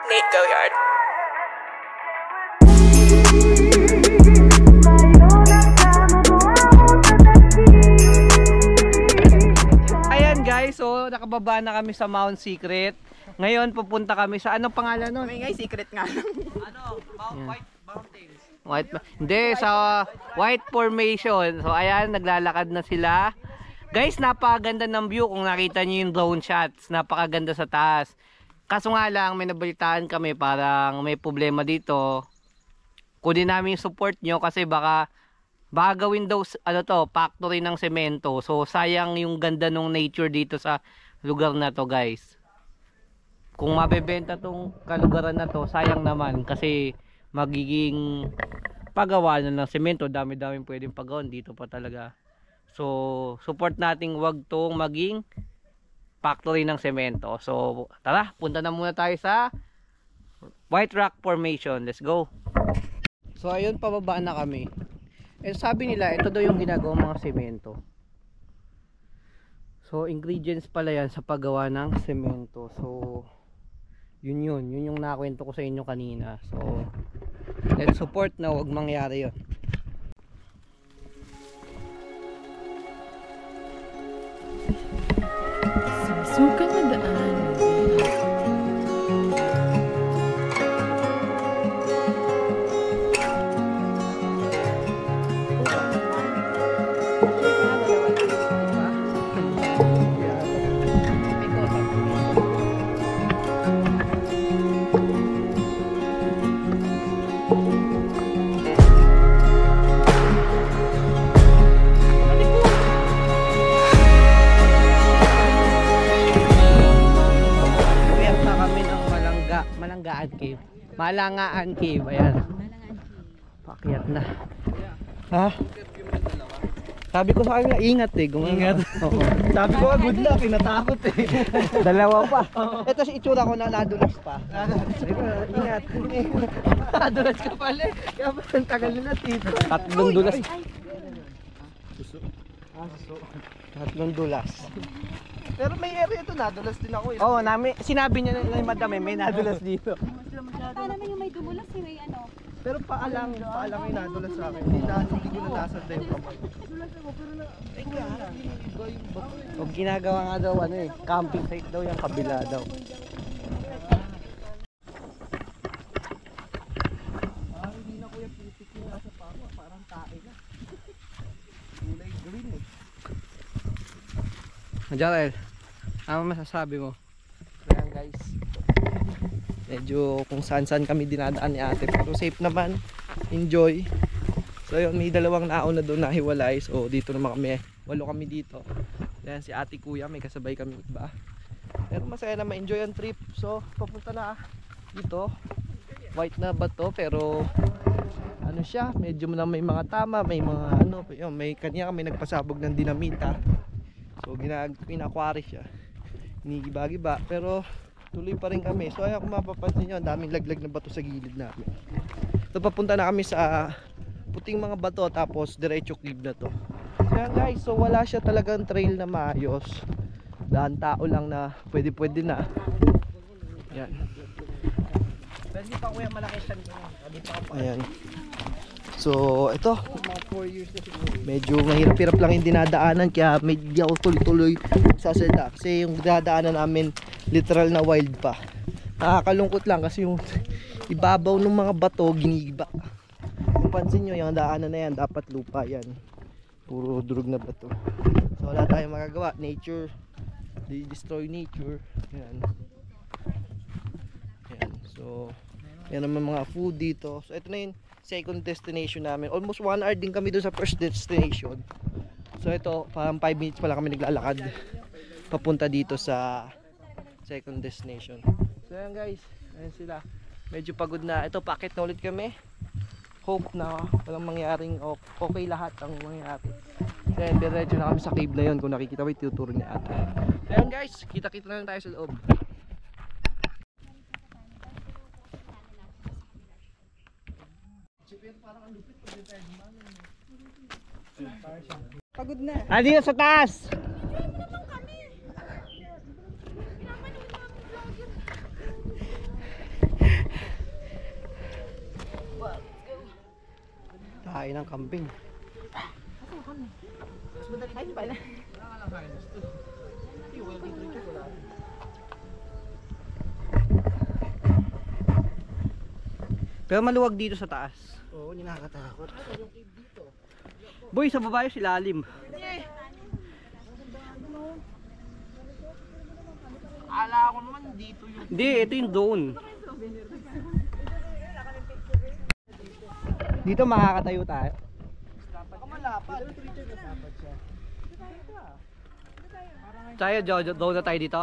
Nate Goyard. Ayan guys, so nakababa na kami sa Mount Secret. Ngayon pupunta kami sa anong pangalan nun? May ngay secret nga lang. White Mountains. Hindi, sa White Formation. So ayan, naglalakad na sila. Guys, napakaganda ng view kung nakita niyo yung drone shots. Napakaganda sa taas. Kaso nga lang, may nabalitaan kami parang may problema dito. Kunin namin yung support nyo kasi baka gawin daw factory ng semento. So sayang yung ganda ng nature dito sa lugar na to guys. Kung mabebenta tong kalugaran na to, sayang naman kasi magiging pagawa na ng semento. Dami-daming pwedeng pagawin dito pa talaga. So support nating wag tong maging factory ng semento. So tara, punta na muna tayo sa White Rock Formation. Let's go. So ayun, pababa na kami. Eh sabi nila ito daw yung ginagawang mga semento. So ingredients pala yan sa paggawa ng semento. So yun yung nakwento ko sa inyo kanina. So let's support na wag mangyari yun. Suka na daan. Malangaan Cave, ayan. Pakyat na. Ha? Sabi ko sa kanila, ingat eh. Ingat. Sabi ko, good luck, natakot eh. Dalawa pa. Ito si itsura ko na nadulas pa. Ingat. Nadulas ka pala eh. Kaya ba ang tagal nila dito? Tatlong dulas. Suso. Suso. Tatlong dulas. Pero may area ito, nadulas din ako eh. Oo, sinabi niya na yung madami, may nadulas dito. Saan naman yung may dumulas eh, may ano? Pero paalang yung nadulas sa akin. Hindi ko na nasad na yung kamay. Nadulas ako, pero na... Ay, kaya iba yung bato eh. O ginagawa nga daw, camping site daw yung kabila daw. Hindi na kuya pitik yung nasa pama, parang tae na. Kulay green eh. Jarel, ano masasabi mo? Ayan guys, medyo kung saan kami dinadaan ni ate, pero safe naman, enjoy. So yun, may dalawang naon na doon na hiwalay. So dito naman kami, 8 kami dito. Ayan si ate kuya, may kasabay kami iba. Pero masaya na, ma-enjoy ang trip. So papunta na dito, white na ba to, pero ano siya, medyo na may mga tama, may mga ano, may kanya kami nagpasabog ng dinamita. So pinakwari siya, inigiba-giba, pero tuloy pa rin kami. So ayan, kung mapapansin nyo, ang daming laglag na bato sa gilid namin. So papunta na kami sa puting mga bato, tapos diretso cave na to. So ayan guys, so wala siya talagang trail na maayos, daan tao lang na pwede na. Yan. Pero di pa kuya malaki siya nito. Ayan. So ito, medyo mahirap-hirap lang yung dinadaanan, kaya medyo ako tuloy-tuloy sasalita kasi yung dinadaanan namin literal na wild pa. Nakakalungkot lang kasi yung ibabaw ng mga bato ginigiba. Kung pansin nyo, yung daanan na yan dapat lupa yan, puro durog na bato. So wala tayong magagawa, nature, they destroy nature. Yan. Yan. So yan naman mga food dito. So ito na yung second destination namin. Almost 1 hour din kami doon sa first destination. So ito, parang 5 minutes pa lang kami naglalakad papunta dito sa second destination. So ayan guys, ayan sila. Medyo pagod na. Ito, paakit na ulit kami. Hope na walang mangyaring okay lahat ang mangyari. Then diretso na kami sa cave na yun. Kung nakikita mo, tuturo niya ata. So ayan guys, kita-kita na lang tayo sa loob. Pagod na. Adiyo sa taas! Kain ng kambing. Ay, pala. Pero maluwag dito sa taas. Oo, hindi nakakatakot. Boy, sa baba yung silalim. Ala ko naman dito yung... Hindi, ito yung zone. Dito makakatayo tayo. Baka malapad. Tayo, zone na tayo dito.